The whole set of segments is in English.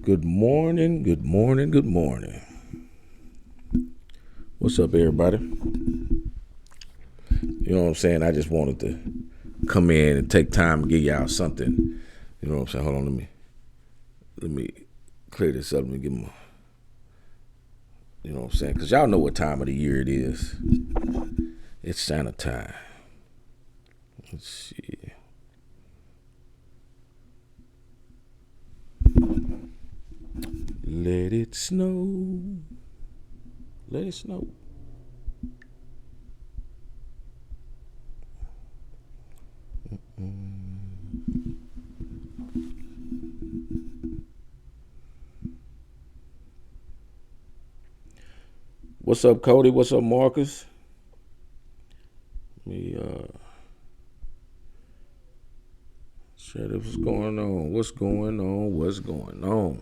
Good morning, good morning, good morning. What's up, everybody? You know what I'm saying? I just wanted to come in and take time and give y'all something. You know what I'm saying? Hold on, let me clear this up. Let me give them, you know what I'm saying? Because y'all know what time of the year it is. It's Santa time. Let's see. Let it snow. Let it snow. What's up, Cody? What's up, Marcus? Let me share this. What's going on? What's going on? What's going on?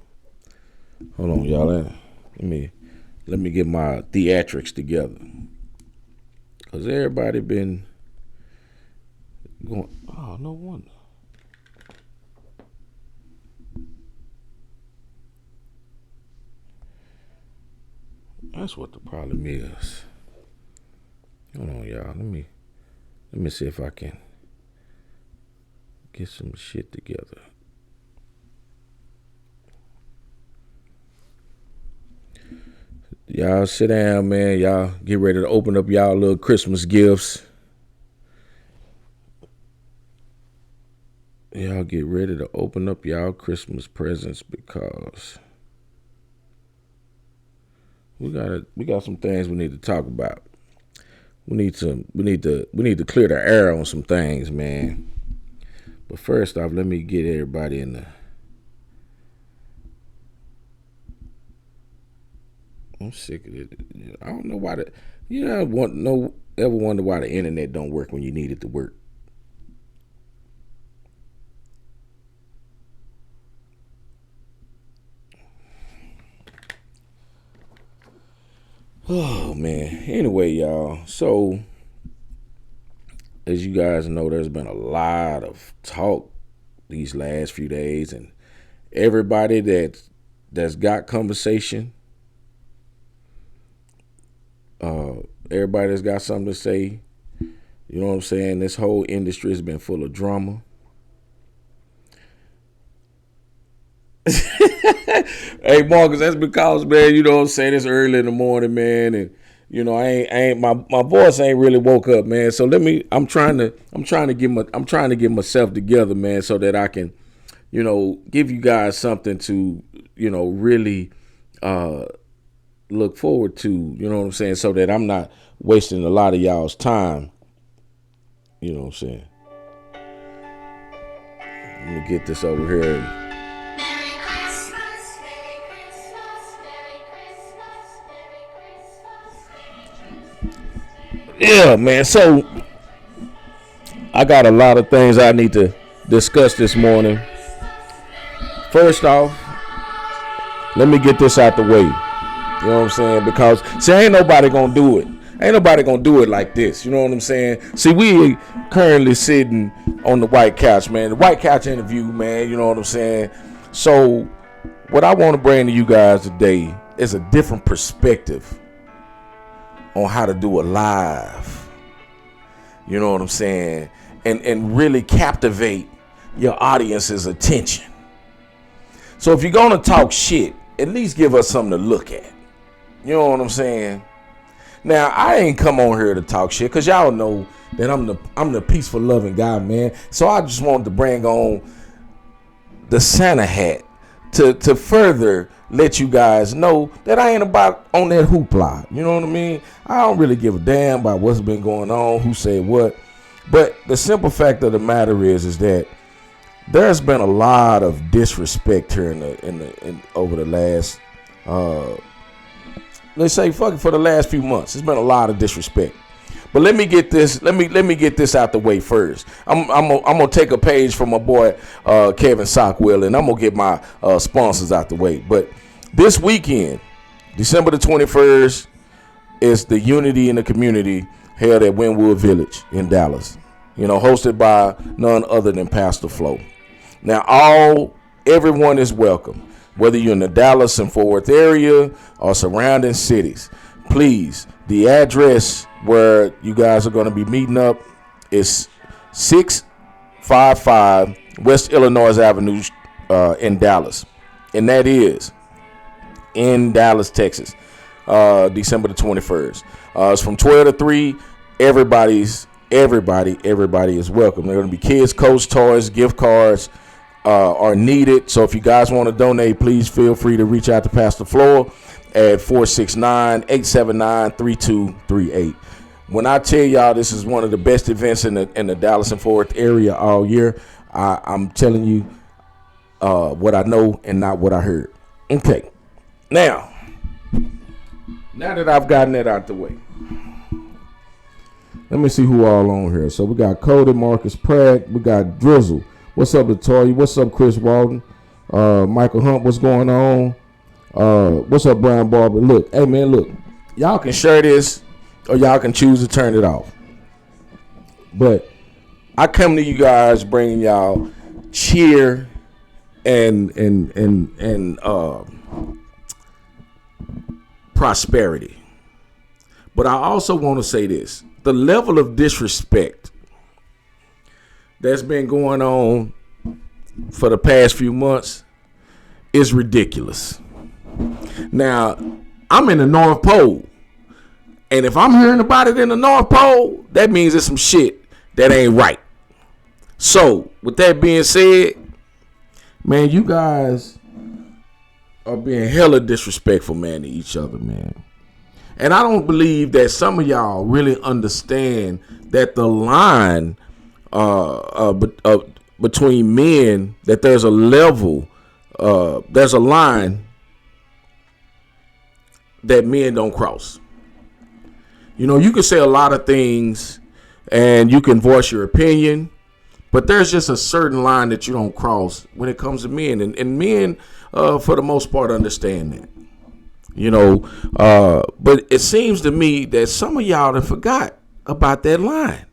Hold on, y'all. Let me get my theatrics together. Cause everybody been going. Oh, no wonder. That's what the problem is. Hold on, y'all. Let me see if I can get some shit together. Y'all sit down, man. Y'all get ready to open up y'all little Christmas gifts. Y'all get ready to open up y'all Christmas presents because we got some things we need to talk about. We need to clear the air on some things, man. But first off, let me get everybody in the. I'm sick of it. I don't know why ever wonder why the internet don't work when you need it to work. Oh man. Anyway, y'all. So as you guys know, there's been a lot of talk these last few days, and everybody that's got conversation, everybody that's got something to say, you know what I'm saying? This whole industry has been full of drama. Hey, Marcus, that's because, man, you know what I'm saying, it's early in the morning, man, and you know, I ain't my voice ain't really woke up, man. So I'm trying to get myself together, man, so that I can, you know, give you guys something to, you know, really look forward to, you know what I'm saying, so that I'm not wasting a lot of y'all's time. You know what I'm saying? Let me get this over here. Yeah, man. So I got a lot of things I need to discuss this morning. First off, let me get this out the way. You know what I'm saying? Because see, ain't nobody gonna do it. Ain't nobody gonna do it like this. You know what I'm saying? See, we currently sitting on the white couch, man. The white couch interview, man. You know what I'm saying? So what I want to bring to you guys today is a different perspective on how to do it live. You know what I'm saying? And really captivate your audience's attention. So if you're gonna talk shit, at least give us something to look at. You know what I'm saying? Now, I ain't come on here to talk shit, because y'all know that I'm the peaceful, loving guy, man. So I just wanted to bring on the Santa hat to further let you guys know that I ain't about on that hoopla. You know what I mean? I don't really give a damn about what's been going on, who said what. But the simple fact of the matter is that there's been a lot of disrespect here in over the last let's say for the last few months. There's been a lot of disrespect. But let me get this. Let me get this out the way first. I'm gonna take a page from my boy Kevin Sockwell, and I'm gonna get my sponsors out the way. But this weekend, December the 21st, is the Unity in the Community held at Wynwood Village in Dallas. You know, hosted by none other than Pastor Flo. Now, everyone is welcome. whether you're in the Dallas and Fort Worth area or surrounding cities. Please, the address where you guys are going to be meeting up is 655 West Illinois Avenue in Dallas. And that is in Dallas, Texas, December the 21st. It's from 12 to 3. Everybody is welcome. There are going to be kids, coach toys, gift cards are needed. So if you guys want to donate, please feel free to reach out to Pastor Floor at 469-879-3238. When I tell y'all this is one of the best events in the Dallas and Fort Worth area all year, I'm telling you what I know and not what I heard. Okay. Now that I've gotten that out the way, let me see who all on here. So we got Cody, Marcus Pratt, we got Drizzle. What's up, Latoya? What's up, Chris Walton? Michael Hunt, what's going on? What's up, Brian Barber? Look, hey man, look, y'all can share this or y'all can choose to turn it off. But I come to you guys bringing y'all cheer and prosperity. But I also want to say this. The level of disrespect that's been going on for the past few months is ridiculous. Now, I'm in the North Pole. And if I'm hearing about it in the North Pole, that means it's some shit that ain't right. So, with that being said, man, you guys are being hella disrespectful, man, to each other, man. And I don't believe that some of y'all really understand that the line between men, that there's a level, there's a line that men don't cross. You know, you can say a lot of things and you can voice your opinion, but there's just a certain line that you don't cross when it comes to men. And men, for the most part, understand that. You know, but it seems to me that some of y'all have forgot about that line.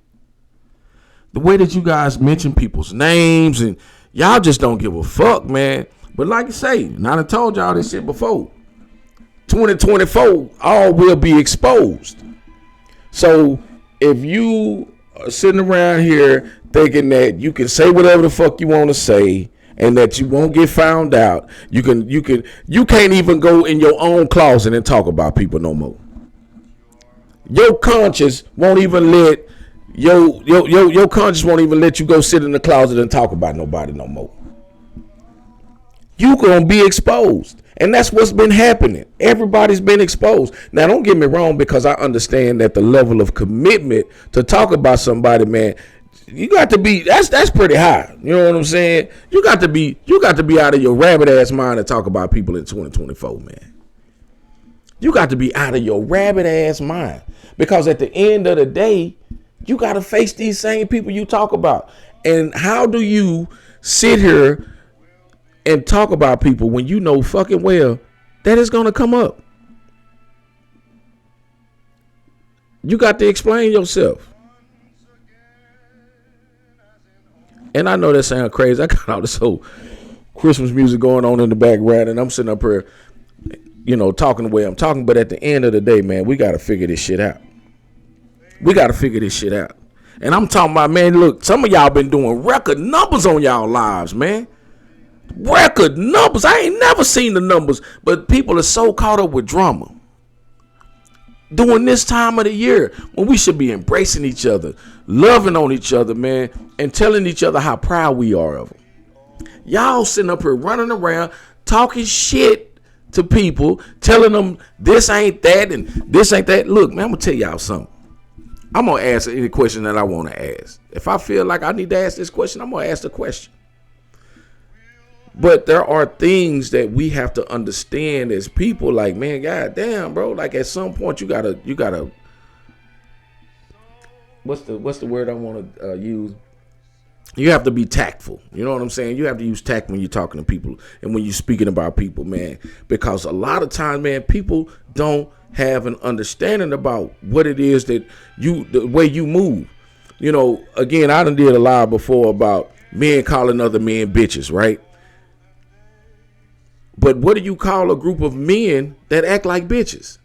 The way that you guys mention people's names and y'all just don't give a fuck, man. But like I say, and I done told y'all this shit before, 2024, all will be exposed. So if you are sitting around here thinking that you can say whatever the fuck you want to say and that you won't get found out, you can't even go in your own closet and talk about people no more. Your conscience won't even let your conscience won't even let you go sit in the closet and talk about nobody no more. You gonna be exposed. And that's what's been happening. Everybody's been exposed. Now, don't get me wrong, because I understand that the level of commitment to talk about somebody, man, you got to be, that's pretty high. You know what I'm saying? You got to be out of your rabbit ass mind to talk about people in 2024, man. You got to be out of your rabbit ass mind, because at the end of the day, you got to face these same people you talk about. And how do you sit here and talk about people when you know fucking well that it's going to come up? You got to explain yourself. And I know that sounds crazy. I got all this whole Christmas music going on in the background, and I'm sitting up here, you know, talking the way I'm talking. But at the end of the day, man, we got to figure this shit out. We got to figure this shit out. And I'm talking about, man, look, some of y'all been doing record numbers on y'all lives, man. Record numbers. I ain't never seen the numbers, but people are so caught up with drama during this time of the year when we should be embracing each other, loving on each other, man, and telling each other how proud we are of them. Y'all sitting up here running around talking shit to people, telling them this ain't that and this ain't that. Look, man, I'm gonna tell y'all something. I'm gonna ask any question that I want to ask. If I feel like I need to ask this question, I'm gonna ask the question. But there are things that we have to understand as people, like, man, goddamn, bro, like at some point you gotta what's the word I want to use? You have to be tactful. You know what I'm saying? You have to use tact when you're talking to people and when you're speaking about people, man, because a lot of times, man, people don't have an understanding about what it is that the way you move. You know, again, I done did a live before about men calling other men bitches, right? But what do you call a group of men that act like bitches?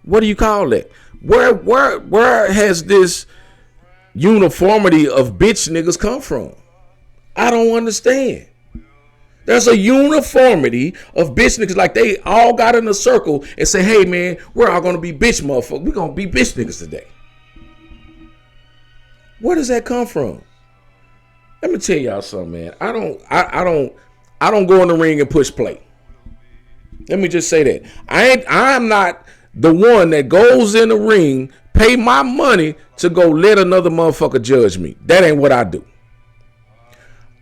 What do you call that? Where has this uniformity of bitch niggas come from? I don't understand. There's a uniformity of bitch niggas, like they all got in a circle and say, hey man, we're all gonna be bitch motherfuckers. We're gonna be bitch niggas today. Where does that come from? Let me tell y'all something, man. I don't go in the ring and push play. Let me just say that. I'm not the one that goes in the ring, pay my money to go let another motherfucker judge me. That ain't what I do.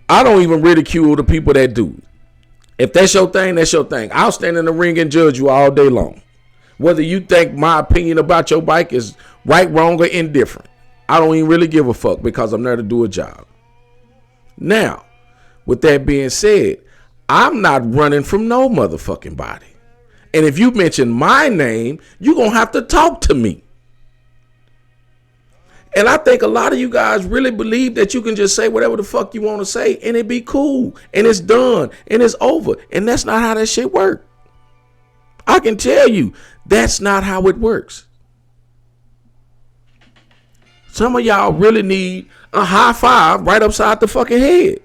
I don't even ridicule the people that do. If that's your thing, that's your thing. I'll stand in the ring and judge you all day long. Whether you think my opinion about your bike is right, wrong, or indifferent. I don't even really give a fuck because I'm there to do a job. Now, with that being said, I'm not running from no motherfucking body. And if you mention my name, you're going to have to talk to me. And I think a lot of you guys really believe that you can just say whatever the fuck you want to say and it be cool and it's done and it's over. And that's not how that shit works. I can tell you that's not how it works. Some of y'all really need a high five right upside the fucking head.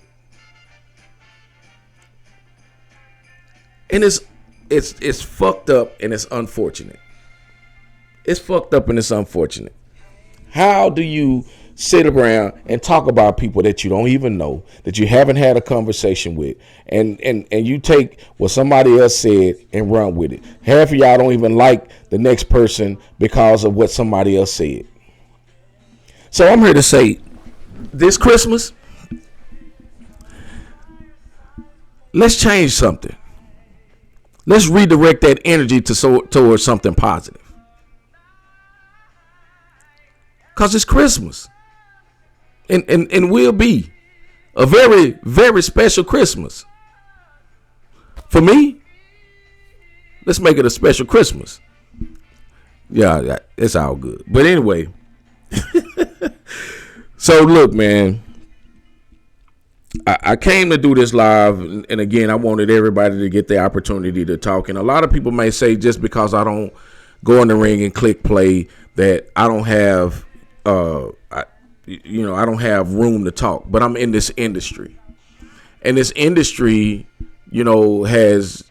And it's fucked up and it's unfortunate. It's fucked up and it's unfortunate. How do you sit around and talk about people that you don't even know, that you haven't had a conversation with, and you take what somebody else said and run with it? Half of y'all don't even like the next person because of what somebody else said. So I'm here to say, this Christmas, let's change something. Let's redirect that energy towards something positive. Because it's Christmas. And will be a very, very special Christmas. For me, let's make it a special Christmas. Yeah, it's all good. But anyway. So look, man. I came to do this live, and again, I wanted everybody to get the opportunity to talk. And a lot of people may say just because I don't go in the ring and click play that I don't have, I don't have room to talk. But I'm in this industry, and this industry, has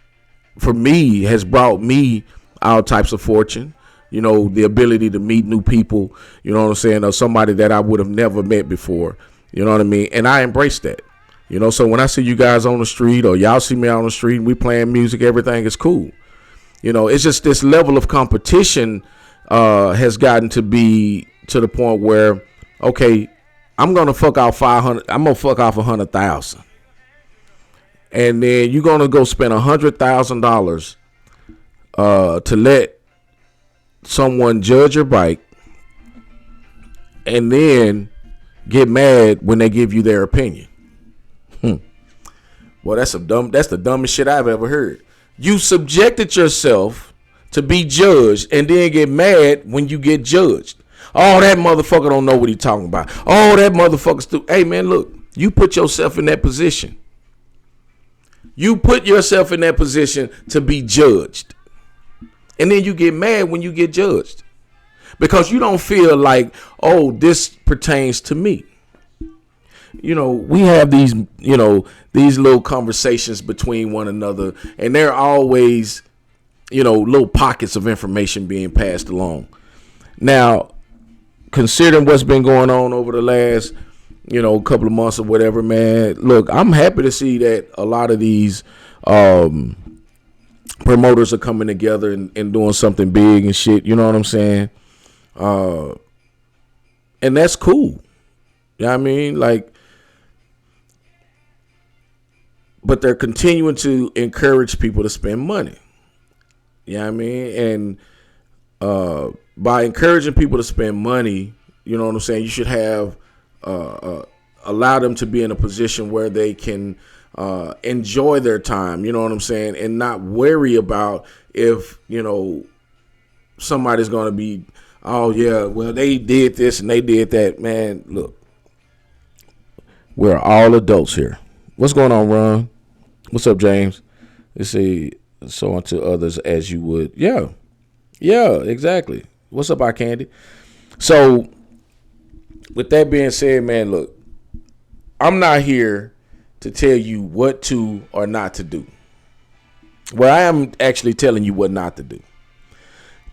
brought me all types of fortune. The ability to meet new people. You know what I'm saying? Or somebody that I would have never met before. You know what I mean? And I embrace that. So when I see you guys on the street or y'all see me on the street and we playing music, everything is cool. It's just this level of competition has gotten to be to the point where, okay, I'm going to fuck off 500. I'm going to fuck off 100,000. And then you're going to go spend $100,000 to let someone judge your bike and then get mad when they give you their opinion. Well, that's the dumbest shit I've ever heard. You subjected yourself to be judged and then get mad when you get judged. Oh, that motherfucker don't know what he talking about. Oh, that motherfucker's stupid. Hey, man, look, you put yourself in that position. You put yourself in that position to be judged. And then you get mad when you get judged. Because you don't feel like, oh, this pertains to me. We have these little conversations between one another, and there are always, little pockets of information being passed along. Now, considering what's been going on over the last, couple of months or whatever, man, look, I'm happy to see that a lot of these promoters are coming together and doing something big and shit. You know what I'm saying? And that's cool. You know what I mean? Like, but they're continuing to encourage people to spend money. You know what I mean? And by encouraging people to spend money, you know what I'm saying, you should have allow them to be in a position where they can enjoy their time, you know what I'm saying, and not worry about if, somebody's going to be, oh, yeah, well, they did this and they did that. Man, look, we're all adults here. What's going on, Ron? What's up, James? Let's see. So unto others as you would. Yeah. Yeah, exactly. What's up, our candy? So, with that being said, man, look, I'm not here to tell you what to or not to do. Well, I am actually telling you what not to do.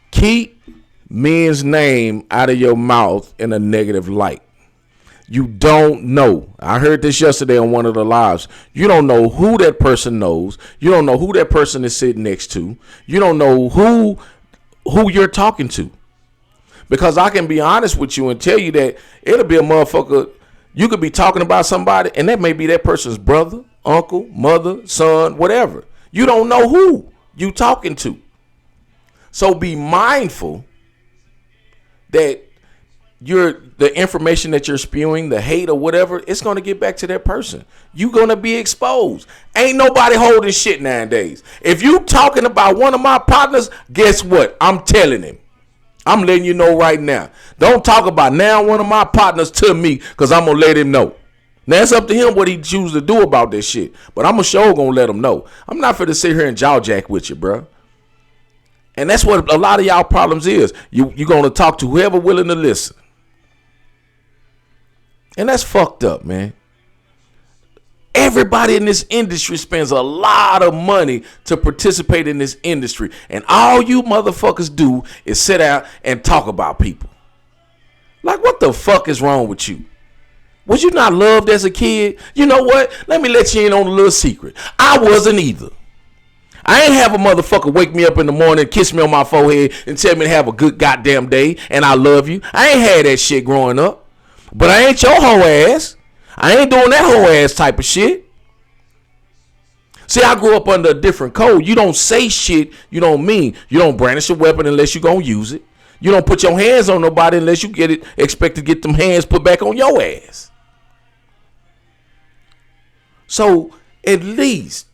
Keep men's name out of your mouth in a negative light. You don't know. I heard this yesterday on one of the lives. You don't know who that person knows. You don't know who that person is sitting next to. You don't know who you're talking to. Because I can be honest with you and tell you that it'll be a motherfucker. You could be talking about somebody and that may be that person's brother, uncle, mother, son, whatever. You don't know who you talking to. So be mindful that the information that you're spewing, the hate or whatever, it's going to get back to that person. You're going to be exposed. Ain't nobody holding shit nowadays. If you talking about one of my partners, guess what? I'm telling him. I'm letting you know right now. Don't talk about now one of my partners to me because I'm going to let him know. Now, it's up to him what he chooses to do about this shit. But I'm sure going to let him know. I'm not finna sit here and jaw jack with you, bro. And that's what a lot of y'all problems is. You're going to talk to whoever willing to listen. And that's fucked up, man. Everybody in this industry spends a lot of money to participate in this industry. And all you motherfuckers do is sit out and talk about people. Like, what the fuck is wrong with you? Was you not loved as a kid? You know what? Let me let you in on a little secret. I wasn't either. I ain't have a motherfucker wake me up in the morning, kiss me on my forehead, and tell me to have a good goddamn day, and I love you. I ain't had that shit growing up. But I ain't your hoe ass. I ain't doing that hoe ass type of shit. See, I grew up under a different code. You don't say shit you don't mean. You don't brandish a weapon unless you gonna use it. You don't put your hands on nobody unless you expect to get them hands put back on your ass. So at least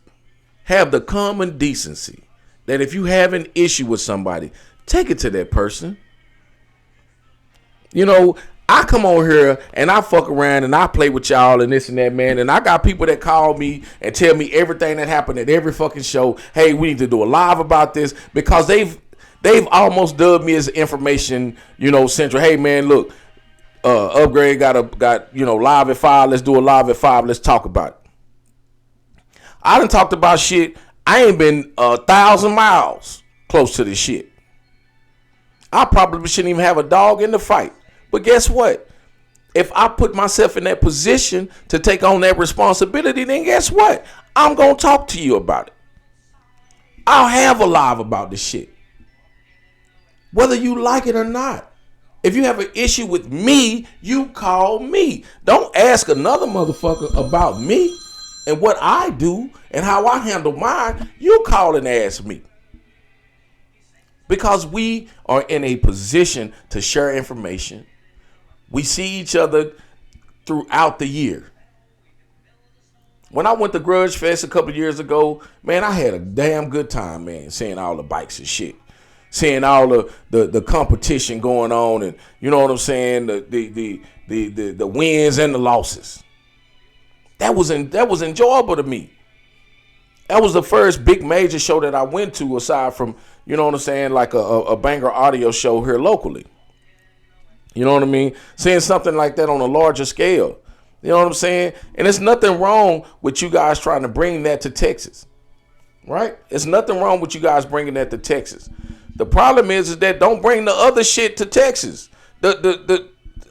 have the common decency that if you have an issue with somebody, take it to that person. You know, I come on here and I fuck around and I play with y'all and this and that, man. And I got people that call me and tell me everything that happened at every fucking show. Hey, we need to do a live about this because they've almost dubbed me as information, central. Hey, man, look, Upgrade got live at 5. Let's do a live at 5. Let's talk about it. I done talked about shit. I ain't been 1,000 miles close to this shit. I probably shouldn't even have a dog in the fight. But guess what? If I put myself in that position to take on that responsibility, then guess what? I'm going to talk to you about it. I'll have a live about this shit. Whether you like it or not. If you have an issue with me, you call me. Don't ask another motherfucker about me and what I do and how I handle mine. You call and ask me. Because we are in a position to share information. We see each other throughout the year. When I went to Grudge Fest a couple years ago, man, I had a damn good time, man, seeing all the bikes and shit. Seeing all the competition going on and, you know what I'm saying, the wins and the losses. That was enjoyable to me. That was the first big major show that I went to aside from, you know what I'm saying, like a banger audio show here locally. You know what I mean? Seeing something like that on a larger scale. You know what I'm saying? And there's nothing wrong with you guys trying to bring that to Texas. Right? There's nothing wrong with you guys bringing that to Texas. The problem is that don't bring the other shit to Texas. The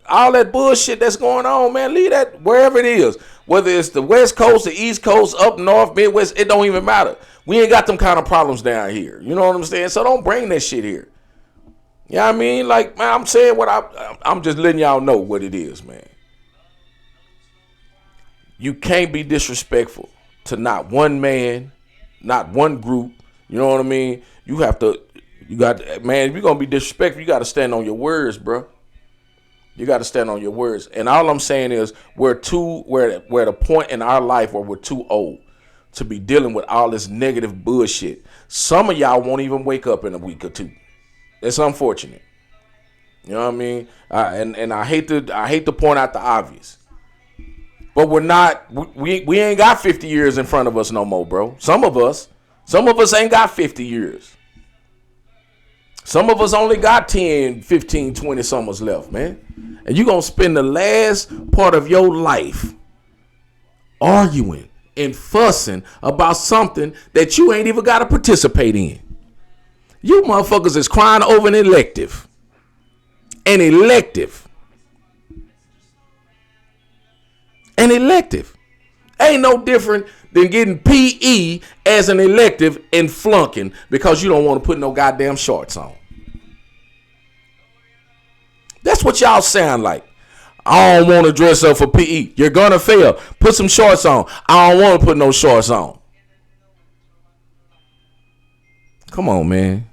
all that bullshit that's going on, man, leave that wherever it is. Whether it's the West Coast, the East Coast, up north, Midwest, it don't even matter. We ain't got them kind of problems down here. You know what I'm saying? So don't bring that shit here. You know what I mean? Like, man, I'm saying I'm just letting y'all know what it is, man. You can't be disrespectful to not one man, not one group. You know what I mean? If you're going to be disrespectful, you got to stand on your words, bro. You got to stand on your words. And all I'm saying is we're at a point in our life where we're too old to be dealing with all this negative bullshit. Some of y'all won't even wake up in a week or two. It's unfortunate. You know what I mean? And I hate to point out the obvious. But we're not. We ain't got 50 years in front of us no more, bro. Some of us ain't got 50 years. Some of us only got 10, 15, 20 summers left, man. And you're going to spend the last part of your life arguing and fussing about something that you ain't even got to participate in. You motherfuckers is crying over an elective. An elective. An elective. Ain't no different than getting PE as an elective and flunking because you don't want to put no goddamn shorts on. That's what y'all sound like. I don't want to dress up for PE. You're going to fail. Put some shorts on. I don't want to put no shorts on. Come on, man.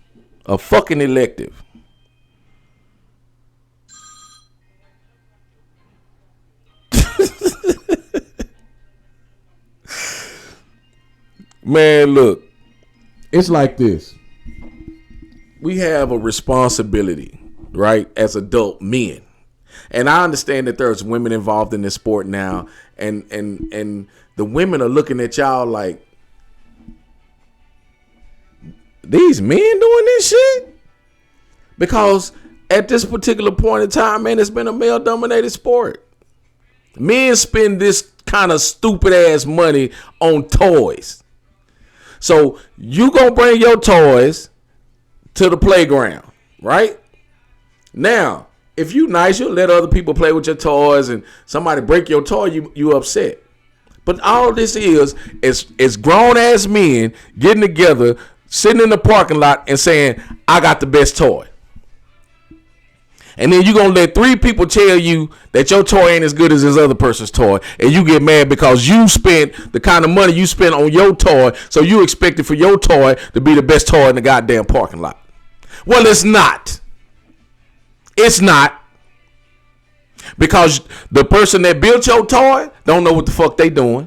A fucking elective. Man, look. It's like this. We have a responsibility, right, as adult men. And I understand that there's women involved in this sport now, and the women are looking at y'all like, these men doing this shit? Because at this particular point in time, man, it's been a male-dominated sport. Men spend this kind of stupid-ass money on toys. So you gonna bring your toys to the playground, right? Now, if you nice, you'll let other people play with your toys, and somebody break your toy, you upset. But all this is grown ass men getting together, sitting in the parking lot and saying, I got the best toy. And then you're going to let 3 people tell you that your toy ain't as good as this other person's toy. And you get mad because you spent the kind of money you spent on your toy. So you expected for your toy to be the best toy in the goddamn parking lot. Well, it's not. It's not. Because the person that built your toy don't know what the fuck they doing.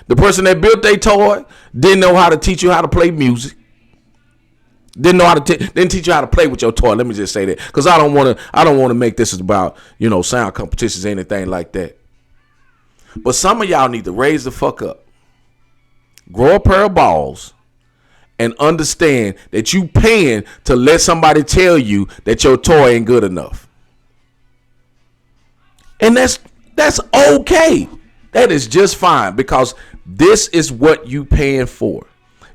The person that built their toy didn't know how to teach you how to play music. Didn't teach you how to play with your toy. Let me just say that, because I don't want to make this about, sound competitions or anything like that. But some of y'all need to raise the fuck up, grow a pair of balls, and understand that you paying to let somebody tell you that your toy ain't good enough. And that's okay. That is just fine, because this is what you paying for.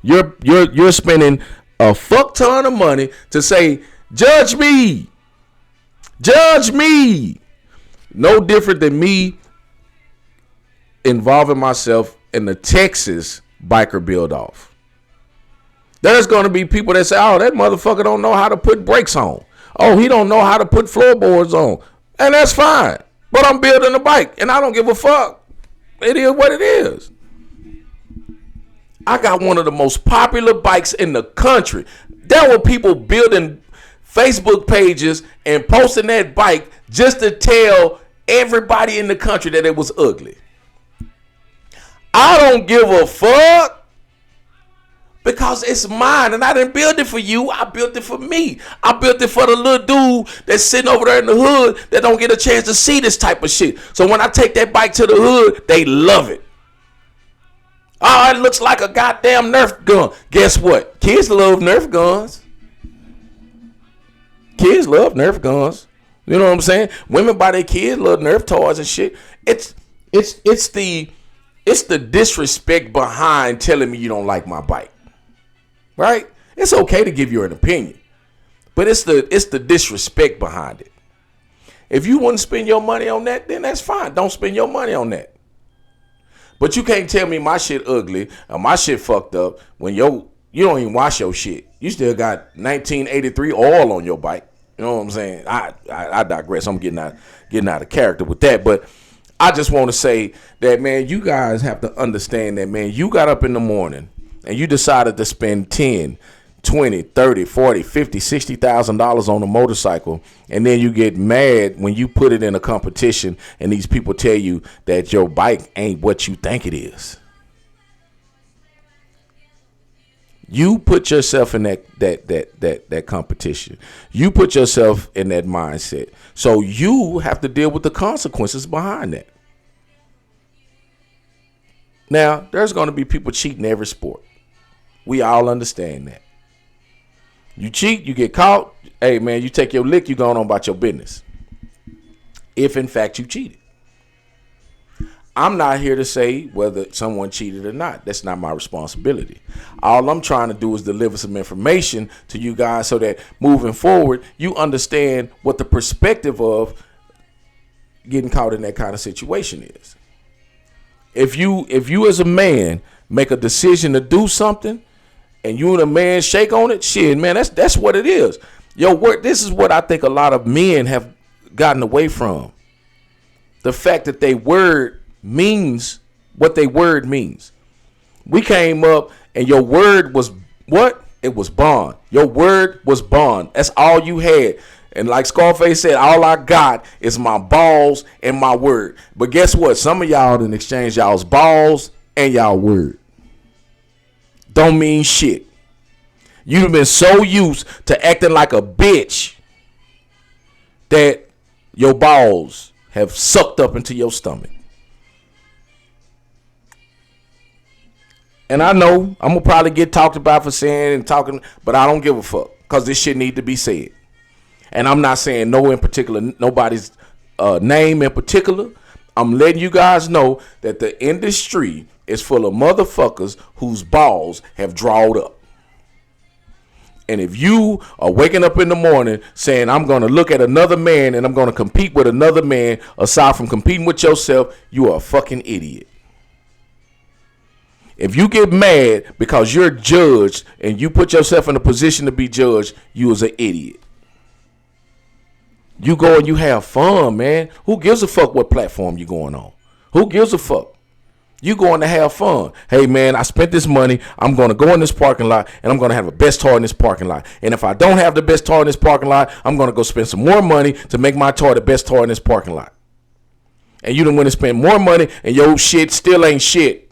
You're spending a fuck ton of money to say, judge me. Judge me. No different than me involving myself in the Texas biker build off. There's going to be people that say, oh, that motherfucker don't know how to put brakes on. Oh, he don't know how to put floorboards on. And that's fine. But I'm building a bike and I don't give a fuck. It is what it is. I got one of the most popular bikes in the country. There were people building Facebook pages and posting that bike just to tell everybody in the country that it was ugly. I don't give a fuck, because it's mine and I didn't build it for you. I built it for me. I built it for the little dude that's sitting over there in the hood that don't get a chance to see this type of shit. So when I take that bike to the hood, they love it. Oh, it looks like a goddamn Nerf gun. Guess what? Kids love Nerf guns. Kids love Nerf guns. You know what I'm saying? Women buy their kids love Nerf toys and shit. It's the disrespect behind telling me you don't like my bike. Right? It's okay to give you an opinion, but it's the disrespect behind it. If you wouldn't spend your money on that, then that's fine. Don't spend your money on that. But you can't tell me my shit ugly or my shit fucked up when you don't even wash your shit. You still got 1983 oil on your bike. You know what I'm saying? I digress. I'm getting out of character with that. But I just want to say that, man, you guys have to understand that, man, you got up in the morning and you decided to spend 10, 20, 30, 40, 50, $60,000 on a motorcycle, and then you get mad when you put it in a competition and these people tell you that your bike ain't what you think it is. You put yourself in that competition. You put yourself in that mindset. So you have to deal with the consequences behind that. Now, there's going to be people cheating every sport. We all understand that. You cheat, you get caught. Hey, man, you take your lick, you going on about your business. If, in fact, you cheated. I'm not here to say whether someone cheated or not. That's not my responsibility. All I'm trying to do is deliver some information to you guys so that moving forward, you understand what the perspective of getting caught in that kind of situation is. If you as a man make a decision to do something and you and a man shake on it, shit, man, that's what it is. Yo, this is what I think a lot of men have gotten away from. The fact that they word means what they word means. We came up and your word was what? It was bond. Your word was bond. That's all you had. And like Scarface said, all I got is my balls and my word. But guess what? Some of y'all didn't exchange y'all's balls and y'all word. Don't mean shit. You've been so used to acting like a bitch that your balls have sucked up into your stomach. And I know I'm going to probably get talked about for saying and talking, but I don't give a fuck because this shit need to be said. And I'm not saying nobody's name in particular. I'm letting you guys know that the industry is full of motherfuckers whose balls have drawed up. And if you are waking up in the morning saying, I'm going to look at another man and I'm going to compete with another man, aside from competing with yourself, you are a fucking idiot. If you get mad because you're judged and you put yourself in a position to be judged, you is an idiot. You go and you have fun, man. Who gives a fuck what platform you going on? Who gives a fuck? You going to have fun. Hey, man, I spent this money. I'm going to go in this parking lot, and I'm going to have a best toy in this parking lot. And if I don't have the best toy in this parking lot, I'm going to go spend some more money to make my toy the best toy in this parking lot. And you done went and spend more money, and your shit still ain't shit.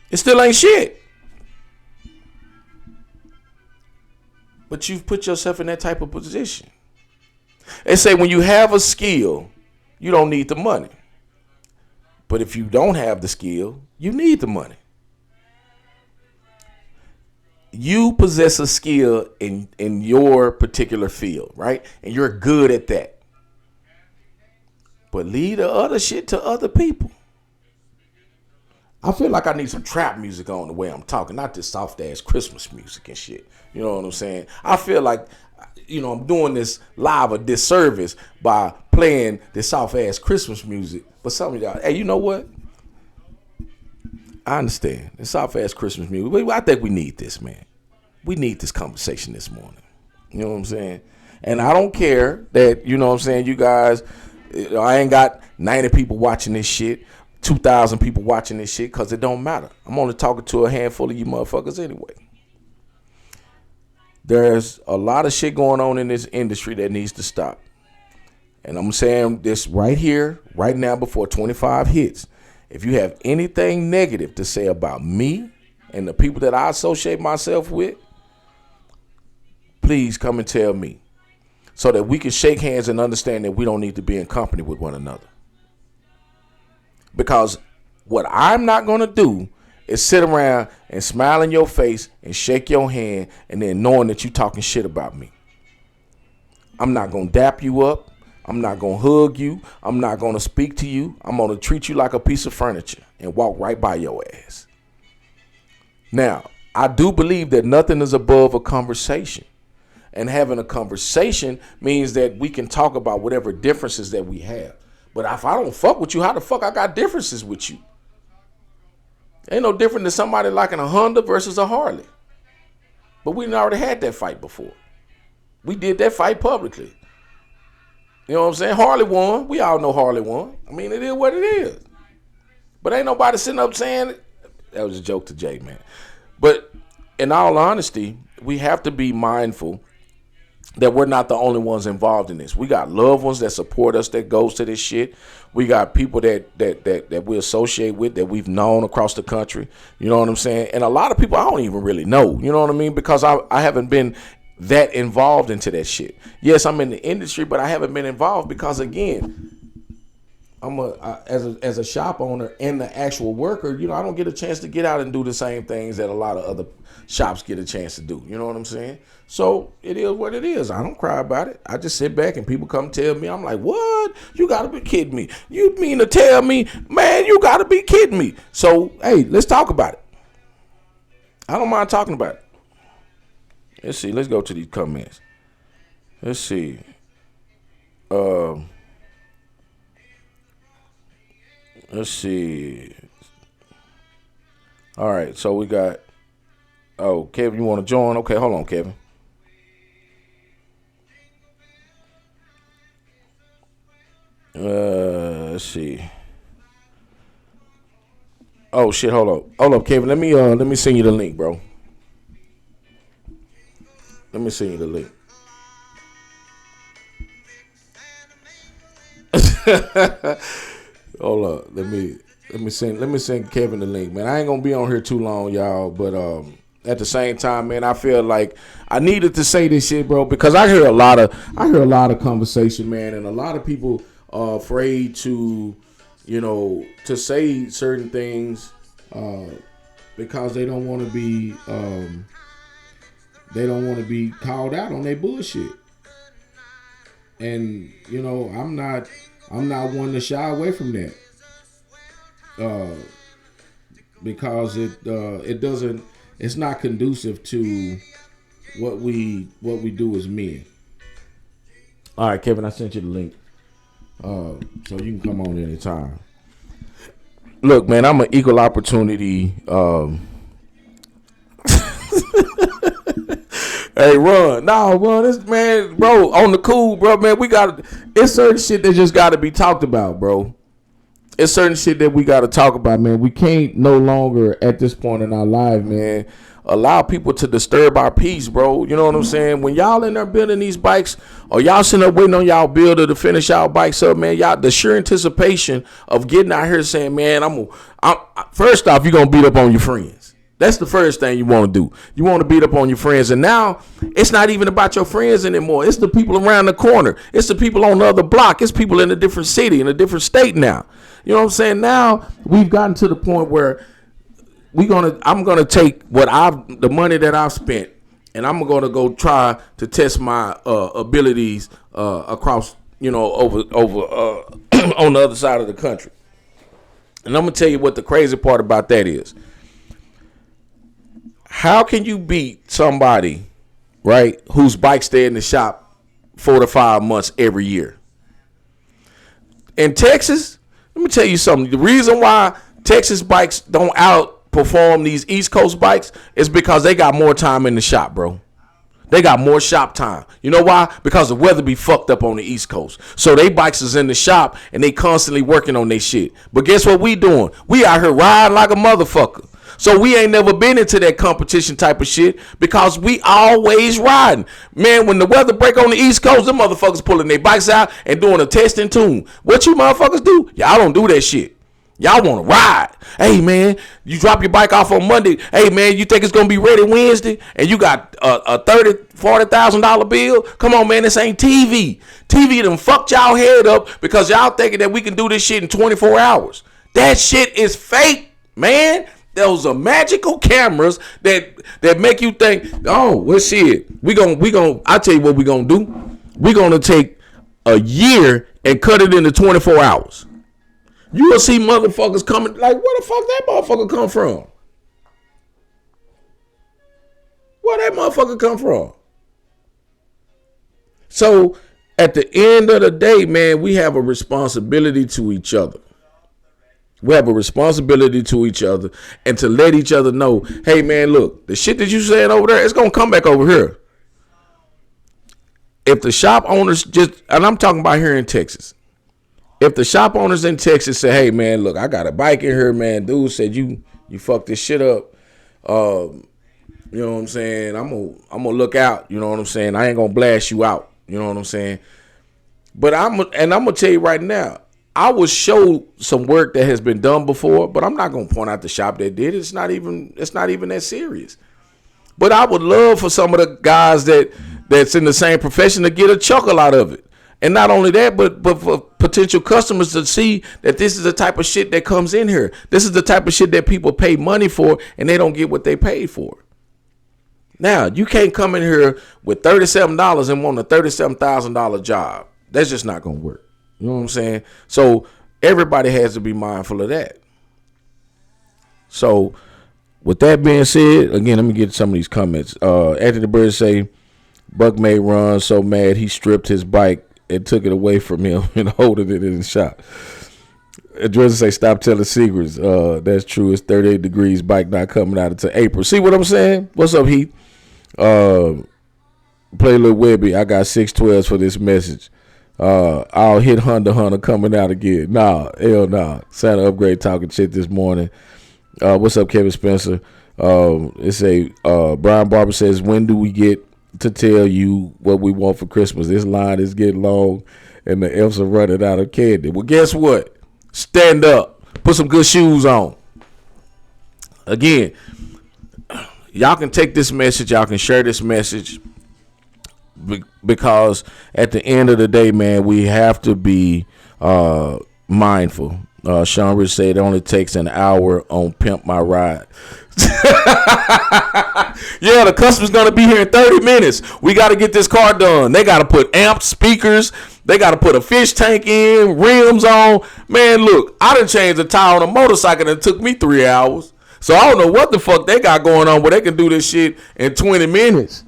It still ain't shit. But you've put yourself in that type of position. They say when you have a skill, you don't need the money. But if you don't have the skill, you need the money. You possess a skill in your particular field, right? And you're good at that. But leave the other shit to other people. I feel like I need some trap music on the way I'm talking, not this soft ass Christmas music and shit. You know what I'm saying? I feel like, I'm doing this live a disservice by playing this soft ass Christmas music. But some of y'all, hey, you know what? I understand. This soft ass Christmas music. I think we need this, man. We need this conversation this morning. You know what I'm saying? And I don't care that, you know what I'm saying, you guys, I ain't got 90 people watching this shit. 2,000 people watching this shit, because it don't matter. I'm only talking to a handful of you motherfuckers anyway. There's a lot of shit going on in this industry that needs to stop. And I'm saying this right here, right now, before 25 hits. If you have anything negative to say about me and the people that I associate myself with, please come and tell me so that we can shake hands and understand that we don't need to be in company with one another. Because what I'm not going to do is sit around and smile in your face and shake your hand and then knowing that you talking shit about me. I'm not going to dap you up. I'm not going to hug you. I'm not going to speak to you. I'm going to treat you like a piece of furniture and walk right by your ass. Now, I do believe that nothing is above a conversation. And having a conversation means that we can talk about whatever differences that we have. But if I don't fuck with you, how the fuck I got differences with you? Ain't no different than somebody liking a Honda versus a Harley. But we already had that fight before. We did that fight publicly. You know what I'm saying? Harley won. We all know Harley won. I mean, it is what it is. But ain't nobody sitting up saying it. That was a joke to Jay, man. But in all honesty, we have to be mindful that we're not the only ones involved in this. We got loved ones that support us that goes to this shit. We got people that we associate with that we've known across the country. You know what I'm saying? And a lot of people I don't even really know. You know what I mean? Because I haven't been that involved into that shit. Yes, I'm in the industry, but I haven't been involved because, again, as a shop owner and the actual worker, I don't get a chance to get out and do the same things that a lot of other shops get a chance to do. You know what I'm saying? So it is what it is. I don't cry about it. I just sit back and people come tell me, I'm like, what? You gotta be kidding me. You mean to tell me, man, you gotta be kidding me. So, hey, let's talk about it. I don't mind talking about it. Let's see. Let's go to these comments. Let's see. Let's see. All right, so we got. Oh, Kevin, you want to join? Okay, hold on, Kevin. Let's see. Oh shit, hold up, Kevin. Let me send you the link, bro. Let me send you the link. Hold up. Let me send Kevin the link, man. I ain't gonna be on here too long, y'all. But at the same time, man, I feel like I needed to say this shit, bro, because I hear a lot of conversation, man, and a lot of people are afraid to, to say certain things because they don't want to be called out on their bullshit. And I'm not one to shy away from that, because it's not conducive to what we do as men. All right, Kevin, I sent you the link, so you can come on anytime. Look, man, I'm an equal opportunity. Hey, Ron, this man, bro, on the cool, bro, man, it's certain shit that just got to be talked about, bro. It's certain shit that we got to talk about, man. We can't no longer, at this point in our life, man, allow people to disturb our peace, bro. You know what I'm saying? When y'all in there building these bikes, or y'all sitting there waiting on y'all builder to finish y'all bikes up, man, y'all, the sheer anticipation of getting out here saying, man, first off, you're going to beat up on your friends. That's the first thing you want to do. You want to beat up on your friends. And now it's not even about your friends anymore. It's the people around the corner. It's the people on the other block. It's people in a different city, in a different state now. You know what I'm saying? Now we've gotten to the point where I'm going to take the money that I've spent, and I'm going to go try to test my abilities across, over on the other side of the country. And I'm going to tell you what the crazy part about that is. How can you beat somebody, right, whose bike stay in the shop 4 to 5 months every year? In Texas, let me tell you something. The reason why Texas bikes don't outperform these East Coast bikes is because they got more time in the shop, bro. They got more shop time. You know why? Because the weather be fucked up on the East Coast. So they bikes is in the shop and they constantly working on their shit. But guess what we doing? We out here riding like a motherfucker. So we ain't never been into that competition type of shit because we always riding. Man, when the weather break on the East Coast, them motherfuckers pulling their bikes out and doing a test and tune. What you motherfuckers do? Y'all don't do that shit. Y'all want to ride. Hey, man, you drop your bike off on Monday. Hey, man, you think it's going to be ready Wednesday and you got a $30,000, $40,000 bill? Come on, man, this ain't TV. TV done fucked y'all head up because y'all thinking that we can do this shit in 24 hours. That shit is fake, man. Those are magical cameras that make you think, oh, well, shit, I'll tell you what we gonna do. We're gonna take a year and cut it into 24 hours. You will see motherfuckers coming like, where the fuck that motherfucker come from? Where that motherfucker come from? So at the end of the day, man, we have a responsibility to each other. We have a responsibility to each other and to let each other know, hey, man, look, the shit that you saying over there, it's going to come back over here. If the shop owners and I'm talking about here in Texas, if the shop owners in Texas say, hey, man, look, I got a bike in here, man. Dude said you fucked this shit up. You know what I'm saying? I'm going to look out. You know what I'm saying? I ain't going to blast you out. You know what I'm saying? But I'm going to tell you right now, I will show some work that has been done before, but I'm not going to point out the shop that did it. It's not even that serious. But I would love for some of the guys that's in the same profession to get a chuckle out of it. And not only that, but for potential customers to see that this is the type of shit that comes in here. This is the type of shit that people pay money for and they don't get what they paid for. Now, you can't come in here with $37 and want a $37,000 job. That's just not going to work. You know what I'm saying? So everybody has to be mindful of that. So with that being said, again, let me get some of these comments. Anthony Bird say, Buck made Ron so mad he stripped his bike and took it away from him and holding it in the shop. Drizzy say, stop telling secrets. That's true. It's 38 degrees. Bike not coming out until April. See what I'm saying? What's up, Heath? Play Lil Webby. I got 612s for this message. I'll hit Hunter coming out again. Nah, hell nah. Santa upgrade talking shit this morning. What's up, Kevin Spencer? It's a Brian Barber says, when do we get to tell you what we want for Christmas? This line is getting long and the elves are running out of candy. Well, guess what? Stand up. Put some good shoes on. Again, y'all can take this message. Y'all can share this message because at the end of the day, man, we have to be mindful. Sean Rich said it only takes an hour on Pimp My Ride. Yeah, the customer's going to be here in 30 minutes. We got to get this car done. They got to put amps, speakers. They got to put a fish tank in, rims on. Man, look, I done changed the tire on a motorcycle and it took me 3 hours. So I don't know what the fuck they got going on where they can do this shit in 20 minutes.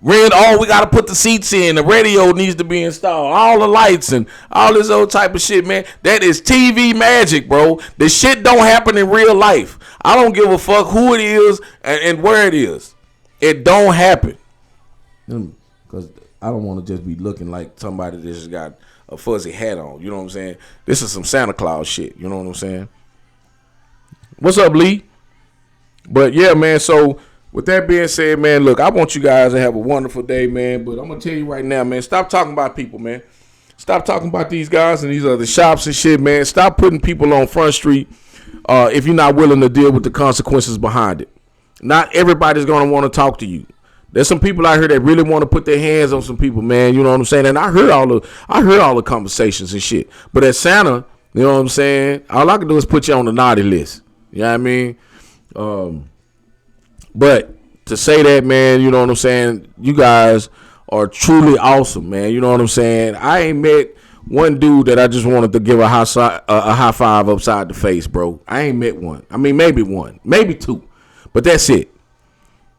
We got to put the seats in. The radio needs to be installed. All the lights and all this old type of shit, man. That is TV magic, bro. The shit don't happen in real life. I don't give a fuck who it is and where it is. It don't happen. Because I don't want to just be looking like somebody that just got a fuzzy hat on. You know what I'm saying? This is some Santa Claus shit. You know what I'm saying? What's up, Lee? But yeah, man, so with that being said, man, look, I want you guys to have a wonderful day, man. But I'm going to tell you right now, man, stop talking about people, man. Stop talking about these guys and these other shops and shit, man. Stop putting people on Front Street if you're not willing to deal with the consequences behind it. Not everybody's going to want to talk to you. There's some people out here that really want to put their hands on some people, man. You know what I'm saying? And I heard all the conversations and shit. But at Santa, you know what I'm saying? All I can do is put you on the naughty list. You know what I mean? But to say that, man, you know what I'm saying? You guys are truly awesome, man. You know what I'm saying? I ain't met one dude that I just wanted to give a high five upside the face, bro. I ain't met one. I mean, maybe one, maybe two, but that's it.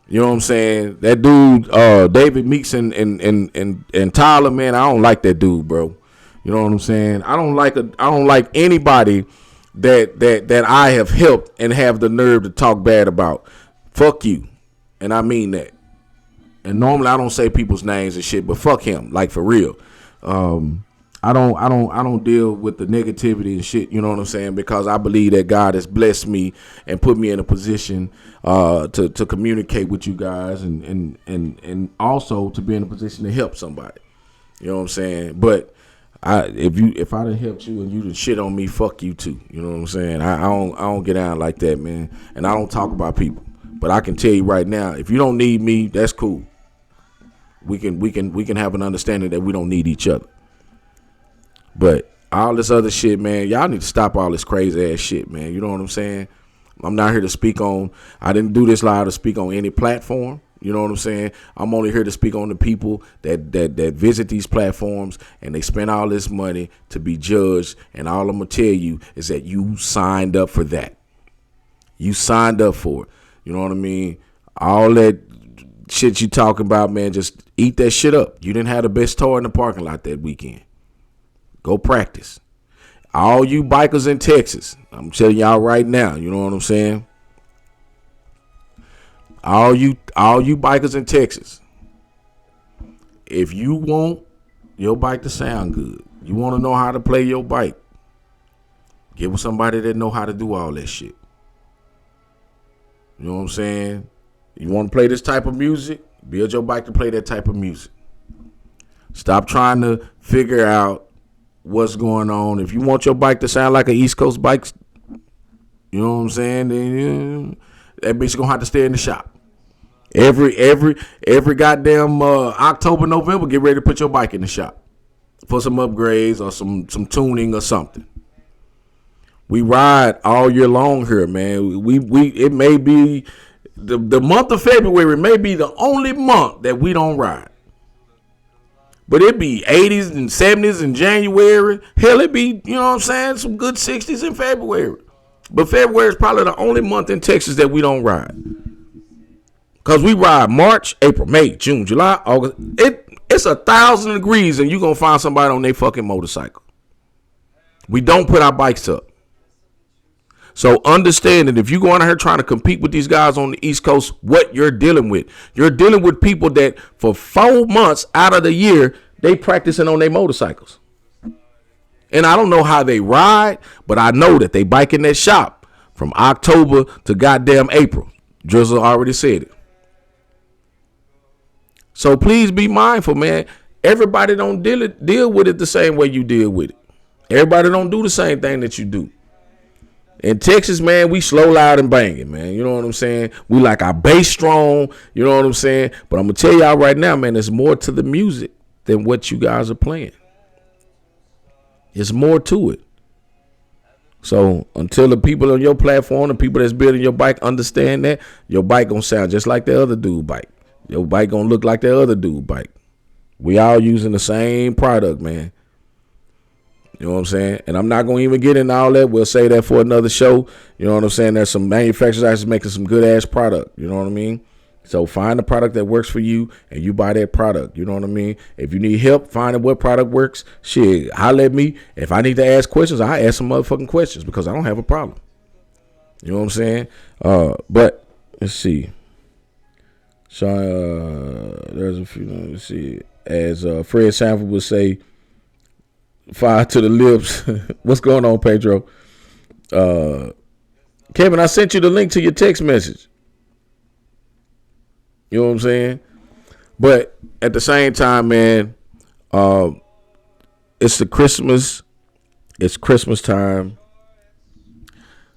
You know what I'm saying? That dude, David Meeks and Tyler, man, I don't like that dude, bro. You know what I'm saying? I don't like anybody that I have helped and have the nerve to talk bad about. Fuck you. And I mean that. And normally I don't say people's names and shit, but fuck him, like for real. I don't deal with the negativity and shit, you know what I'm saying? Because I believe that God has blessed me and put me in a position to communicate with you guys and also to be in a position to help somebody. You know what I'm saying? But if I done helped you and you done shit on me, fuck you too. You know what I'm saying? I don't get down like that, man. And I don't talk about people. But I can tell you right now, if you don't need me, that's cool. We can have an understanding that we don't need each other. But all this other shit, man, y'all need to stop all this crazy ass shit, man. You know what I'm saying? I'm not here to speak on. I didn't do this live to speak on any platform. You know what I'm saying? I'm only here to speak on the people that visit these platforms and they spend all this money to be judged. And all I'm gonna tell you is that you signed up for that. You signed up for it. You know what I mean? All that shit you talking about, man, just eat that shit up. You didn't have the best tour in the parking lot that weekend. Go practice. All you bikers in Texas, I'm telling y'all right now, you know what I'm saying? All you bikers in Texas, if you want your bike to sound good, you want to know how to play your bike, get with somebody that know how to do all that shit. You know what I'm saying? You want to play this type of music? Build your bike to play that type of music. Stop trying to figure out what's going on. If you want your bike to sound like an East Coast bike, you know what I'm saying? Then that bitch gonna have to stay in the shop. Every goddamn October, November, get ready to put your bike in the shop. for some upgrades or some tuning or something. We ride all year long here, man. We it may be the month of February may be the only month that we don't ride. But it be 80s and 70s in January. Hell, it be, you know what I'm saying, some good 60s in February. But February is probably the only month in Texas that we don't ride. Because we ride March, April, May, June, July, August. It's 1,000 degrees and you're going to find somebody on their fucking motorcycle. We don't put our bikes up. So understand that if you're going out here trying to compete with these guys on the East Coast, what you're dealing with. You're dealing with people that for 4 months out of the year, they practicing on their motorcycles. And I don't know how they ride, but I know that they bike in that shop from October to goddamn April. Drizzle already said it. So please be mindful, man. Everybody don't deal with it the same way you deal with it. Everybody don't do the same thing that you do. In Texas, man, we slow, loud, and banging, man. You know what I'm saying? We like our bass strong. You know what I'm saying? But I'm going to tell y'all right now, man, there's more to the music than what you guys are playing. There's more to it. So until the people on your platform, the people that's building your bike understand that, your bike going to sound just like the other dude bike. Your bike going to look like the other dude bike. We all using the same product, man. You know what I'm saying? And I'm not going to even get into all that. We'll say that for another show. You know what I'm saying? There's some manufacturers actually making some good ass product. You know what I mean? So find the product that works for you and you buy that product. You know what I mean? If you need help finding what product works, shit, holler at me. If I need to ask questions, I ask some motherfucking questions because I don't have a problem. You know what I'm saying? But let's see. So there's a few. Let's see. As Fred Sanford would say, fire to the lips. What's going on, Pedro? Kevin, I sent you the link to your text message. You know what I'm saying? But at the same time, man, it's it's Christmas time.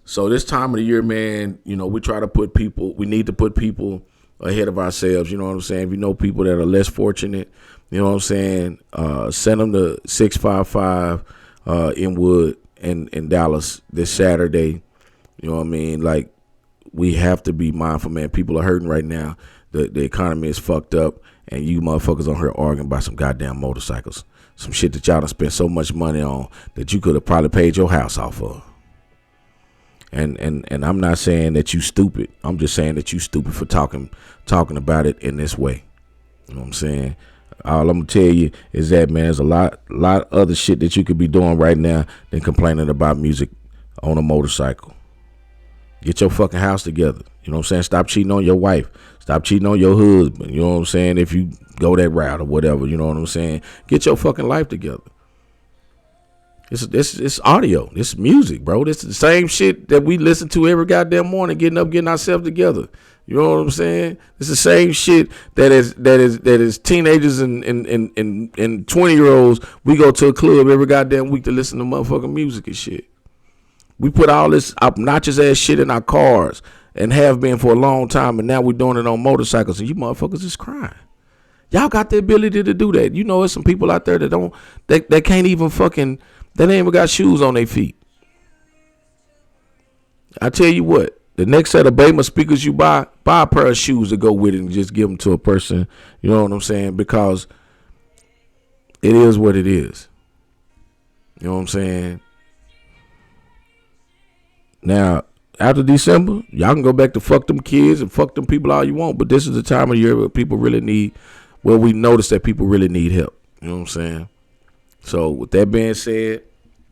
So this time of the year, man, you know, we need to put people ahead of ourselves. You know what I'm saying? If you know people that are less fortunate, you know what I'm saying? Send them to 655 Inwood in Dallas this Saturday. You know what I mean? Like, we have to be mindful, man. People are hurting right now. The economy is fucked up, and you motherfuckers on here arguing about some goddamn motorcycles. Some shit that y'all done spent so much money on that you could have probably paid your house off of. And I'm not saying that you stupid. I'm just saying that you stupid for talking about it in this way. You know what I'm saying? All I'm gonna tell you is that, man, there's a lot other shit that you could be doing right now than complaining about music on a motorcycle. Get your fucking house together. You know what I'm saying? Stop cheating on your wife. Stop cheating on your husband. You know what I'm saying? If you go that route or whatever, you know what I'm saying? Get your fucking life together. It's audio. It's music, bro. This is the same shit that we listen to every goddamn morning, getting up, getting ourselves together. You know what I'm saying? It's the same shit that is teenagers and 20-year-olds. We go to a club every goddamn week to listen to motherfucking music and shit. We put all this obnoxious ass shit in our cars and have been for a long time, and now we're doing it on motorcycles, and you motherfuckers is crying. Y'all got the ability to do that. You know, there's some people out there that can't even fucking, they ain't even got shoes on their feet. I tell you what, the next set of Bama speakers you buy a pair of shoes to go with it and just give them to a person. You know what I'm saying? Because it is what it is. You know what I'm saying? Now, after December, y'all can go back to fuck them kids and fuck them people all you want. But this is the time of year where people really need, where we notice that people really need help. You know what I'm saying? So with that being said,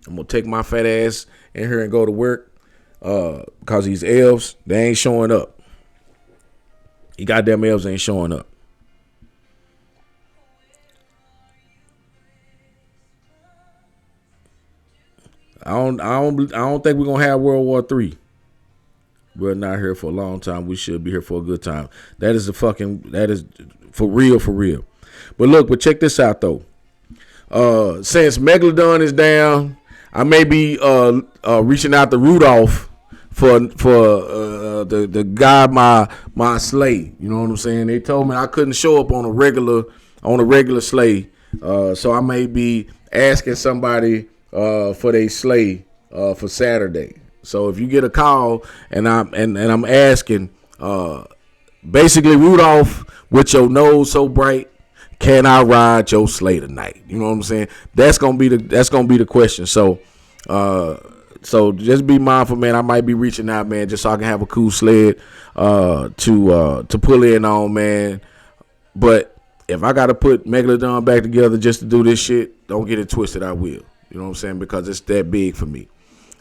I'm going to take my fat ass in here and go to work. Because these elves, they ain't showing up. You goddamn elves ain't showing up. I don't think we're gonna have World War III. We're not here for a long time. We should be here for a good time. That is for real. But check this out though. Since Megalodon is down, I may be reaching out to Rudolph for the guy my sleigh. You know what I'm saying? They told me I couldn't show up on a regular sleigh, so I may be asking somebody for their sleigh for Saturday. So if you get a call and I'm asking, basically, Rudolph, with your nose so bright, can I ride your sleigh tonight? You know what I'm saying? That's gonna be the question. So just be mindful, man. I might be reaching out, man, just so I can have a cool sled to pull in on, man. But if I gotta put Megalodon back together just to do this shit, don't get it twisted. I will. You know what I'm saying? Because it's that big for me.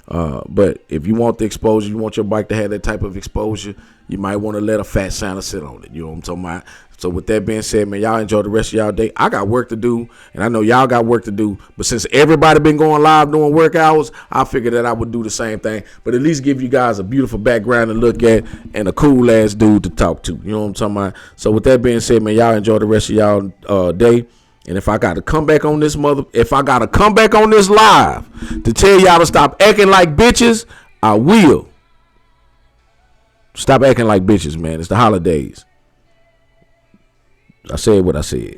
But if you want the exposure, you want your bike to have that type of exposure, you might want to let a fat Santa sit on it. You know what I'm talking about? So with that being said, man, y'all enjoy the rest of y'all day. I got work to do, and I know y'all got work to do. But since everybody been going live doing work hours, I figured that I would do the same thing. But at least give you guys a beautiful background to look at and a cool ass dude to talk to. You know what I'm talking about? So with that being said, man, y'all enjoy the rest of y'all day. And if I got to come back on this live to tell y'all to stop acting like bitches, I will. Stop acting like bitches, man. It's the holidays. I said what I said.